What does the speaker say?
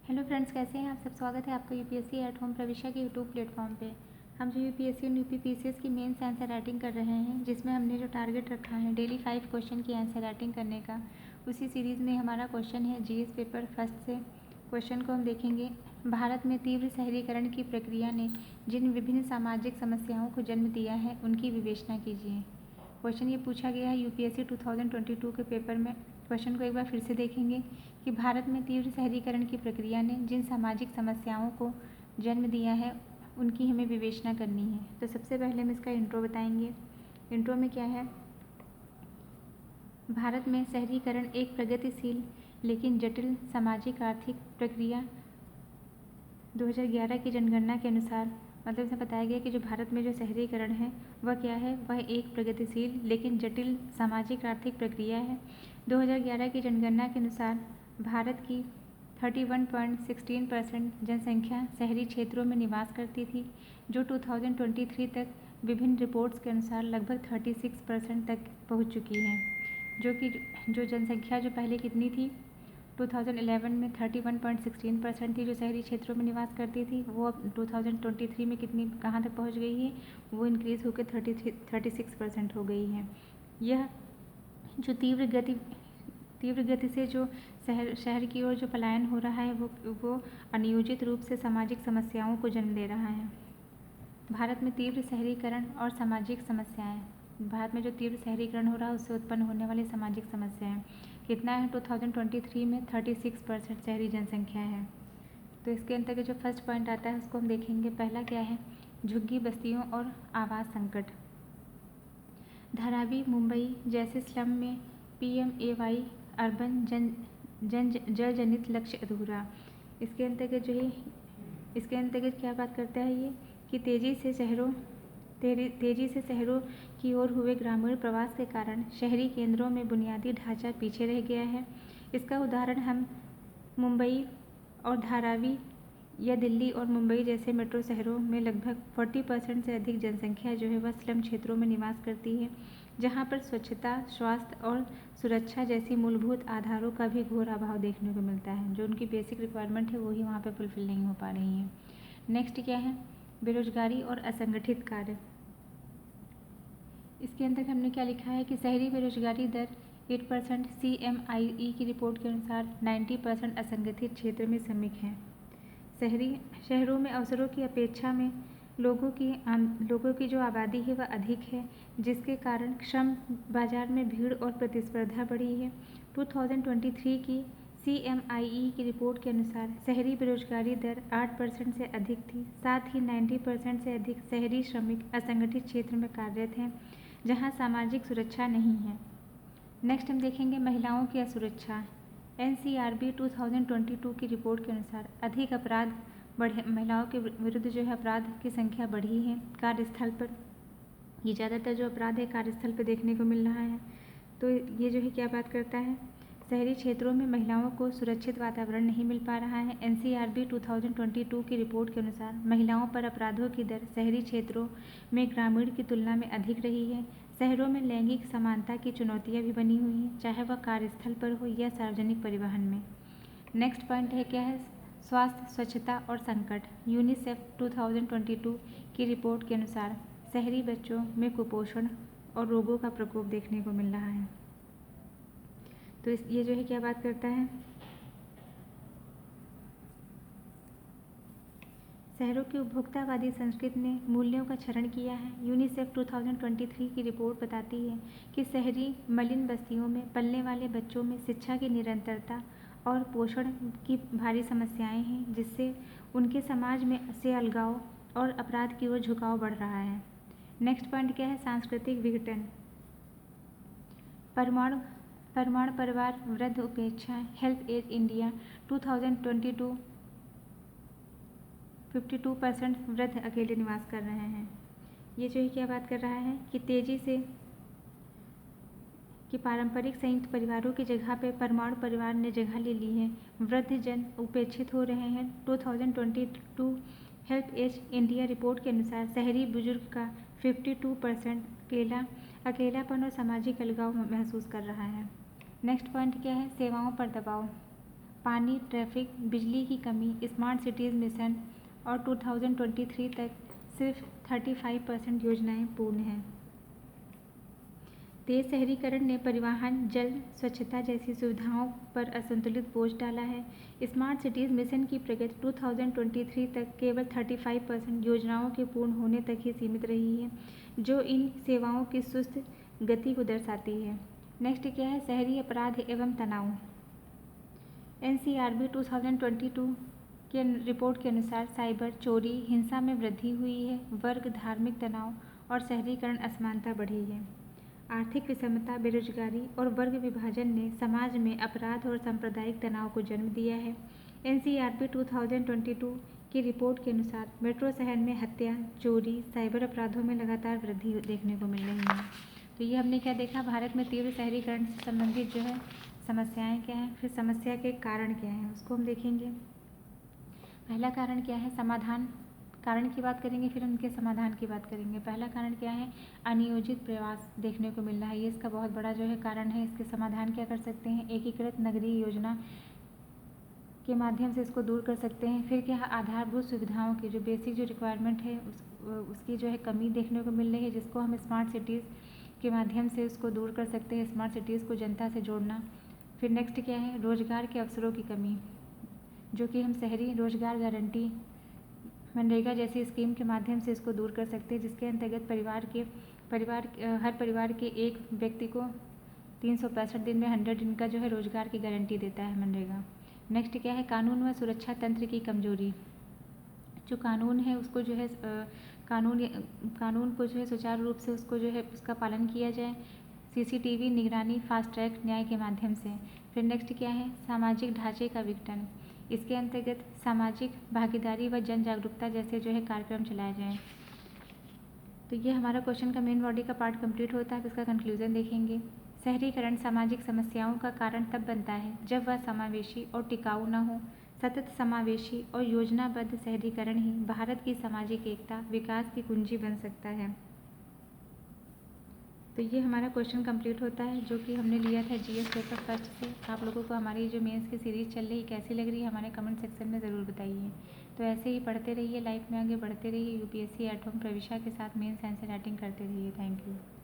Hello friends, कैसे हैं आप सब। स्वागत है आपका यूपीएससी एट होम प्रविष्या के यूट्यूब प्लेटफॉर्म पे। हम जो यूपीएससी और यूपी पीसीएस की मेंस आंसर राइटिंग कर रहे हैं, जिसमें हमने जो टारगेट रखा है डेली 5 क्वेश्चन की आंसर राइटिंग करने का, उसी सीरीज़ में हमारा क्वेश्चन है जीएस पेपर फर्स्ट से। क्वेश्चन को हम देखेंगे। भारत में तीव्र शहरीकरण की प्रक्रिया ने जिन विभिन्न सामाजिक समस्याओं को जन्म दिया है, उनकी विवेचना कीजिए। क्वेश्चन ये पूछा गया है यूपीएससी 2022 के पेपर में। क्वेश्चन को एक बार फिर से देखेंगे कि भारत में तीव्र शहरीकरण की प्रक्रिया ने जिन सामाजिक समस्याओं को जन्म दिया है, उनकी हमें विवेचना करनी है। तो सबसे पहले हम इसका इंट्रो बताएंगे। इंट्रो में क्या है, भारत में शहरीकरण एक प्रगतिशील लेकिन जटिल सामाजिक आर्थिक प्रक्रिया 2011 की जनगणना के अनुसार, मतलब इसमें बताया गया कि जो भारत में जो शहरीकरण है वह क्या है, वह एक प्रगतिशील लेकिन जटिल सामाजिक आर्थिक प्रक्रिया है। 2011 की जनगणना के अनुसार भारत की 31.16% जनसंख्या शहरी क्षेत्रों में निवास करती थी, जो 2023 तक विभिन्न रिपोर्ट्स के अनुसार लगभग 36% तक पहुंच चुकी है। जो जनसंख्या जो पहले कितनी थी, 2011 में 31.16% थी जो शहरी क्षेत्रों में निवास करती थी, वो अब 2023 में कितनी कहाँ तक पहुँच गई है, वो इंक्रीज़ होकर 36% हो गई है। यह जो तीव्र गति से जो शहर की ओर जो पलायन हो रहा है, वो अनियोजित रूप से सामाजिक समस्याओं को जन्म दे रहा है। भारत में तीव्र शहरीकरण और सामाजिक समस्याएं। भारत में जो तीव्र शहरीकरण हो रहा है, उससे उत्पन्न होने वाली सामाजिक समस्याएं कितना है, 2023 में 36% शहरी जनसंख्या है। तो इसके अंतर्गत जो फर्स्ट पॉइंट आता है उसको हम देखेंगे। पहला क्या है, झुग्गी बस्तियों और आवास संकट। धारावी मुंबई जैसे स्लम में PMAY अर्बन जल जनित लक्ष्य अधूरा। इसके अंतर्गत क्या बात करता है ये कि तेज़ी से शहरों की ओर हुए ग्रामीण प्रवास के कारण शहरी केंद्रों में बुनियादी ढांचा पीछे रह गया है। इसका उदाहरण हम मुंबई और धारावी या दिल्ली और मुंबई जैसे मेट्रो शहरों में लगभग 40% से अधिक जनसंख्या जो है वह स्लम क्षेत्रों में निवास करती है, जहां पर स्वच्छता, स्वास्थ्य और सुरक्षा जैसी मूलभूत आधारों का भी घोर अभाव देखने को मिलता है। जो उनकी बेसिक रिक्वायरमेंट है वही वहाँ पे फुलफिल नहीं हो पा रही है। नेक्स्ट क्या है, बेरोजगारी और असंगठित कार्य। इसके अंदर हमने क्या लिखा है कि शहरी बेरोजगारी दर 8%, CMIE की रिपोर्ट के अनुसार 90% असंगठित क्षेत्र में श्रमिक हैं। शहरों में अवसरों की अपेक्षा में लोगों की जो आबादी है वह अधिक है, जिसके कारण श्रम बाजार में भीड़ और प्रतिस्पर्धा बढ़ी है। 2023 की CMIE की रिपोर्ट के अनुसार शहरी बेरोजगारी दर 8% से अधिक थी। साथ ही 90% से अधिक शहरी श्रमिक असंगठित क्षेत्र में कार्यरत हैं, जहां सामाजिक सुरक्षा नहीं है। नेक्स्ट हम देखेंगे महिलाओं की असुरक्षा। NCRB 2022 की रिपोर्ट के अनुसार अधिक अपराध बढ़े, महिलाओं के विरुद्ध जो है अपराध की संख्या बढ़ी है कार्यस्थल पर। ये ज़्यादातर जो अपराध है कार्यस्थल पर देखने को मिल रहा है। तो ये जो है क्या बात करता है, शहरी क्षेत्रों में महिलाओं को सुरक्षित वातावरण नहीं मिल पा रहा है। NCRB 2022 की रिपोर्ट के अनुसार महिलाओं पर अपराधों की दर शहरी क्षेत्रों में ग्रामीण की तुलना में अधिक रही है। शहरों में लैंगिक समानता की चुनौतियां भी बनी हुई हैं, चाहे वह कार्यस्थल पर हो या सार्वजनिक परिवहन में। नेक्स्ट पॉइंट है क्या है, स्वास्थ्य, स्वच्छता और संकट। यूनिसेफ 2022 की रिपोर्ट के अनुसार शहरी बच्चों में कुपोषण और रोगों का प्रकोप देखने को मिल रहा है। तो ये जो है क्या बात करता है, शहरों की उपभोक्तावादी संस्कृति ने मूल्यों का क्षरण किया है। यूनिसेफ 2023 की रिपोर्ट बताती है कि शहरी मलिन बस्तियों में पलने वाले बच्चों में शिक्षा की निरंतरता और पोषण की भारी समस्याएं हैं, जिससे उनके समाज में से अलगाव और अपराध की ओर झुकाव बढ़ रहा है। नेक्स्ट पॉइंट क्या है, सांस्कृतिक विघटन। परमाणु परिवार वृद्ध उपेक्षा। हेल्प एज इंडिया 2022 52% वृद्ध अकेले निवास कर रहे हैं। ये जो है क्या बात कर रहा है कि पारंपरिक संयुक्त परिवारों की जगह पे परमाणु परिवार ने जगह ले ली है। वृद्ध जन उपेक्षित हो रहे हैं। 2022 हेल्प एज इंडिया रिपोर्ट के अनुसार शहरी बुजुर्ग का 52% अकेलापन और सामाजिक अलगाव महसूस कर रहा है। नेक्स्ट पॉइंट क्या है, सेवाओं पर दबाव। पानी, ट्रैफिक, बिजली की कमी, स्मार्ट सिटीज़ मिशन और 2023 तक सिर्फ 35% योजनाएं पूर्ण हैं। तेज शहरीकरण ने परिवहन, जल, स्वच्छता जैसी सुविधाओं पर असंतुलित बोझ डाला है। स्मार्ट सिटीज़ मिशन की प्रगति 2023 तक केवल 35% योजनाओं के पूर्ण होने तक ही सीमित रही है, जो इन सेवाओं की सुस्त गति को दर्शाती है। नेक्स्ट क्या है, शहरी अपराध एवं तनाव। NCRB 2022 के रिपोर्ट के अनुसार साइबर चोरी, हिंसा में वृद्धि हुई है, वर्ग, धार्मिक तनाव और शहरीकरण असमानता बढ़ी है। आर्थिक विषमता, बेरोजगारी और वर्ग विभाजन ने समाज में अपराध और सांप्रदायिक तनाव को जन्म दिया है। NCRB 2022 की रिपोर्ट के अनुसार मेट्रो शहर में हत्या, चोरी, साइबर अपराधों में लगातार वृद्धि देखने को मिल रही है। तो ये हमने क्या देखा, भारत में तीव्र शहरीकरण से संबंधित जो है समस्याएं क्या हैं, फिर समस्या के कारण क्या हैं उसको हम देखेंगे। पहला कारण क्या है, समाधान। कारण की बात करेंगे, फिर उनके समाधान की बात करेंगे। पहला कारण क्या है, अनियोजित प्रवास देखने को मिल रहा है, ये इसका बहुत बड़ा जो है कारण है। इसके समाधान क्या कर सकते हैं, एकीकृत नगरीय योजना के माध्यम से इसको दूर कर सकते हैं। फिर क्या है, आधारभूत सुविधाओं की जो बेसिक जो रिक्वायरमेंट है उसकी जो है कमी देखने को मिल रही है, जिसको हम स्मार्ट सिटीज़ के माध्यम से उसको दूर कर सकते हैं, स्मार्ट सिटीज़ को जनता से जोड़ना। फिर नेक्स्ट क्या है, रोजगार के अवसरों की कमी, जो कि हम शहरी रोजगार गारंटी, मनरेगा जैसी स्कीम के माध्यम से इसको दूर कर सकते हैं, जिसके अंतर्गत हर परिवार के एक व्यक्ति को 365 दिन में 100 दिन का जो है रोजगार की गारंटी देता है मनरेगा। नेक्स्ट क्या है, कानून व सुरक्षा तंत्र की कमजोरी। जो कानून है उसको जो है कानून को जो है सुचारू रूप से उसको जो है उसका पालन किया जाए, CCTV निगरानी, फास्ट ट्रैक न्याय के माध्यम से। फिर नेक्स्ट क्या है, सामाजिक ढांचे का विघटन। इसके अंतर्गत सामाजिक भागीदारी व जन जागरूकता जैसे जो है कार्यक्रम चलाए जाएं। तो ये हमारा क्वेश्चन का मेन बॉडी का पार्ट कंप्लीट होता है। अब इसका कंक्लूजन देखेंगे। शहरीकरण सामाजिक समस्याओं का कारण तब बनता है जब वह समावेशी और टिकाऊ न हो। सतत समावेशी और योजनाबद्ध शहरीकरण ही भारत की सामाजिक एकता, विकास की कुंजी बन सकता है। तो ये हमारा क्वेश्चन कंप्लीट होता है, जो कि हमने लिया था GS पेपर फर्स्ट से। आप लोगों को हमारी जो मेंस की सीरीज़ चल रही है कैसी लग रही है, हमारे कमेंट सेक्शन में ज़रूर बताइए। तो ऐसे ही पढ़ते रहिए, लाइफ में आगे बढ़ते रहिए, UPSC एट होम प्रविशा के साथ मेंस आंसर राइटिंग करते रहिए। Thank you.